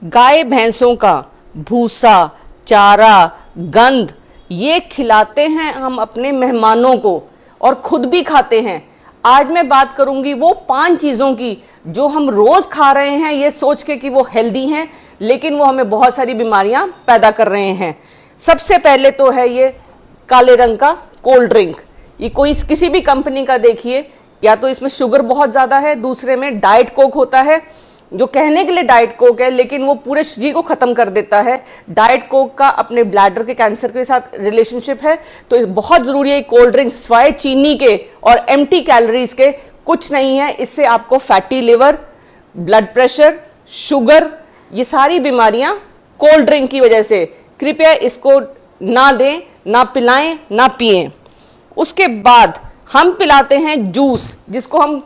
गाय भैंसों का भूसा, चारा, गंध ये खिलाते हैं हम अपने मेहमानों को और खुद भी खाते हैं। आज मैं बात करूंगी वो 5 चीजों की जो हम रोज खा रहे हैं ये सोच के कि वो हेल्दी हैं, लेकिन वो हमें बहुत सारी बीमारियां पैदा कर रहे हैं। सबसे पहले तो है ये काले रंग का कोल्ड ड्रिंक। ये कोई किसी भी कंपनी का देखिए, या तो इसमें शुगर बहुत ज्यादा है, दूसरे में डाइट कोक होता है जो कहने के लिए डाइट कोक है लेकिन वो पूरे शरीर को खत्म कर देता है। डाइट कोक का अपने ब्लैडर के कैंसर के साथ रिलेशनशिप है, तो बहुत जरूरी है कोल्ड ड्रिंक सिवाय चीनी के और एम्प्टी कैलोरीज के कुछ नहीं है। इससे आपको fatty liver, blood pressure, sugar, ये सारी बीमारियां कोल्ड ड्रिंक की वजह से। कृपया इसको ना दें, ना पिलाएं, ना पिएं। उसके बाद हम पिलाते हैं जूस, जिसको हम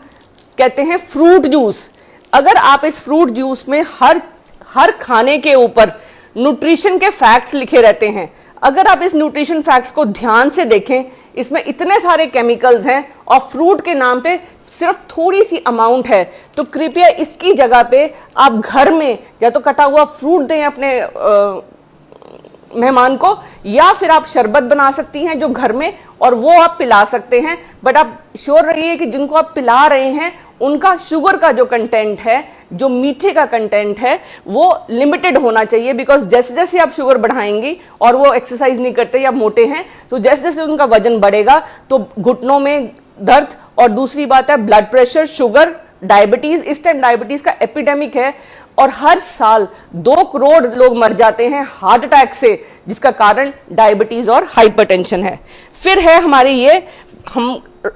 कहते हैं फ्रूट जूस। अगर आप इस फ्रूट जूस में हर खाने के ऊपर न्यूट्रिशन के फैक्ट्स लिखे रहते हैं, अगर आप इस न्यूट्रिशन फैक्ट्स को ध्यान से देखें, इसमें इतने सारे केमिकल्स हैं और फ्रूट के नाम पे सिर्फ थोड़ी सी अमाउंट है, तो कृपया इसकी जगह पे आप घर में या तो कटा हुआ फ्रूट दें अपने मेहमान को, या फिर आप शरबत बना सकती हैं जो घर में, और वो आप पिला सकते हैं। बट आप श्योर रहिए कि जिनको आप पिला रहे हैं उनका शुगर का जो कंटेंट है, जो मीठे का कंटेंट है, वो लिमिटेड होना चाहिए। बिकॉज जैसे जैसे आप शुगर बढ़ाएंगी और वो एक्सरसाइज नहीं करते या मोटे हैं, तो जैसे जैसे उनका वजन बढ़ेगा तो घुटनों में दर्द, और दूसरी बात है ब्लड प्रेशर, शुगर, डायबिटीज। इस टाइम डायबिटीज का एपिडेमिक है और हर साल 2 करोड़ लोग मर जाते हैं हार्ट अटैक से, जिसका कारण डायबिटीज और हाइपरटेंशन है। फिर है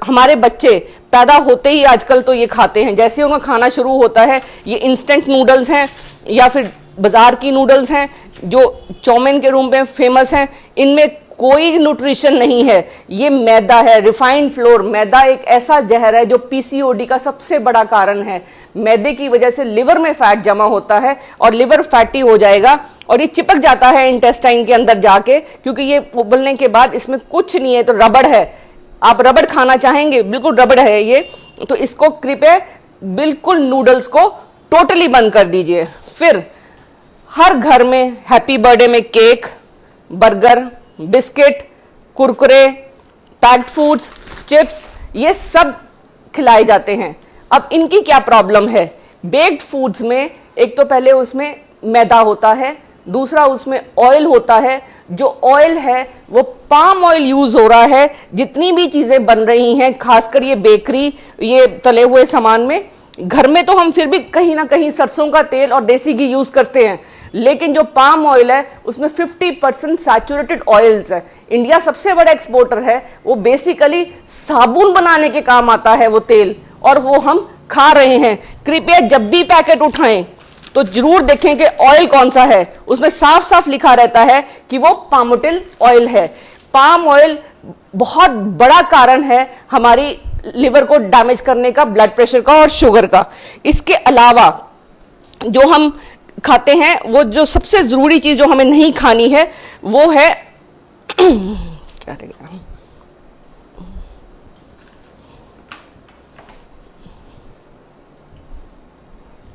हमारे बच्चे पैदा होते ही आजकल तो ये खाते हैं, जैसे उनका खाना शुरू होता है ये इंस्टेंट नूडल्स हैं या फिर बाजार की नूडल्स हैं जो चाउमीन के रूप में फेमस हैं। इनमें कोई न्यूट्रिशन नहीं है, ये मैदा है, रिफाइंड फ्लोर। मैदा एक ऐसा जहर है जो पीसीओडी का सबसे बड़ा कारण है। मैदे की वजह से लिवर में फैट जमा होता है और लिवर फैटी हो जाएगा और ये चिपक जाता है इंटेस्टाइन के अंदर जाके, क्योंकि ये उबलने के बाद इसमें कुछ नहीं है, तो रबड़ है। आप रबड़ खाना चाहेंगे, बिल्कुल रबड़ है ये, तो इसको कृपया बिल्कुल नूडल्स को टोटली बंद कर दीजिए। फिर हर घर में हैप्पी बर्थडे में cake, burger, biscuit, Kurkure, packed foods, chips, ये सब खिलाए जाते हैं। अब इनकी क्या प्रॉब्लम है? बेक्ड फूड्स में एक तो पहले उसमें मैदा होता है, दूसरा उसमें ऑयल होता है। जो ऑयल है वो पाम ऑयल यूज हो रहा है। जितनी भी चीजें बन रही हैं, खासकर ये बेकरी, ये तले हुए सामान में, घर में तो हम फिर भी कहीं ना कहीं सरसों का तेल और देसी घी यूज करते हैं, लेकिन जो पाम ऑयल है उसमें 50% सैचुरेटेड ऑयल्स है। इंडिया सबसे बड़ा एक्सपोर्टर है, वो बेसिकली साबुन बनाने के काम आता है वो तेल, और वो हम खा रहे हैं। कृपया जब भी पैकेट उठाएं तो जरूर देखें कि ऑयल कौन सा है, उसमें साफ साफ लिखा रहता है कि वो पामोटिल ऑयल है। पाम ऑयल बहुत बड़ा कारण है हमारी लिवर को डैमेज करने का, ब्लड प्रेशर का और शुगर का। इसके अलावा जो हम खाते हैं, वो जो सबसे जरूरी चीज जो हमें नहीं खानी है वो है क्या रहेगा,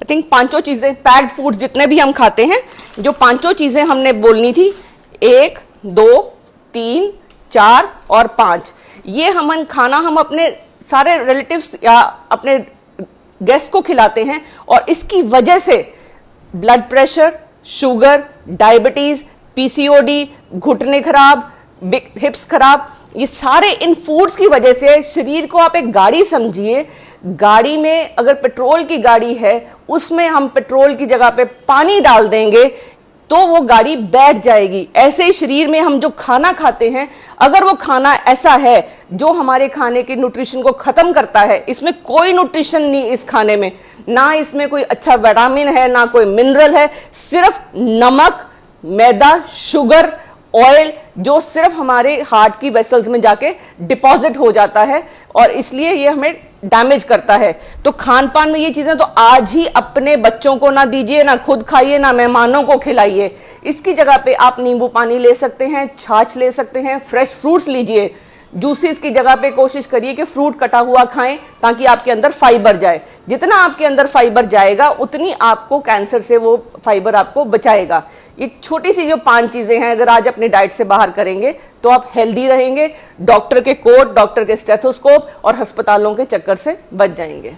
आई थिंक 5 चीजें, पैक्ड फूड्स जितने भी हम खाते हैं, जो 5 चीजें हमने बोलनी थी, 1, 2, 3, 4 और 5, ये खाना हम अपने सारे रिलेटिव्स या अपने गेस्ट को खिलाते हैं, और इसकी वजह से blood pressure, sugar, diabetes, PCOD, घुटने खराब, हिप्स खराब, ये सारे इन फूड्स की वजह से। शरीर को आप एक गाड़ी समझिए, गाड़ी में अगर पेट्रोल की गाड़ी है, उसमें हम पेट्रोल की जगह पे पानी डाल देंगे तो वो गाड़ी बैठ जाएगी। ऐसे ही शरीर में हम जो खाना खाते हैं, अगर वो खाना ऐसा है जो हमारे खाने के न्यूट्रिशन को खत्म करता है, इसमें कोई न्यूट्रिशन नहीं इस खाने में, ना इसमें कोई अच्छा विटामिन है, ना कोई मिनरल है, सिर्फ नमक, मैदा, शुगर, ऑयल, जो सिर्फ हमारे हार्ट की वेसल्स में जाके डिपॉजिट हो जाता है और इसलिए ये हमें डैमेज करता है। तो खान पान में ये चीजें तो आज ही अपने बच्चों को ना दीजिए, ना खुद खाइए, ना मेहमानों को खिलाइए। इसकी जगह पे आप नींबू पानी ले सकते हैं, छाछ ले सकते हैं, फ्रेश फ्रूट्स लीजिए। जूसेस की जगह पे कोशिश करिए कि फ्रूट कटा हुआ खाएं ताकि आपके अंदर फाइबर जाए। जितना आपके अंदर फाइबर जाएगा उतनी आपको कैंसर से वो फाइबर आपको बचाएगा। ये छोटी सी जो 5 चीजें हैं अगर आज अपनी डाइट से बाहर करेंगे तो आप हेल्दी रहेंगे, डॉक्टर के कोट, डॉक्टर के स्टेथोस्कोप और अस्पतालों के चक्कर से बच जाएंगे।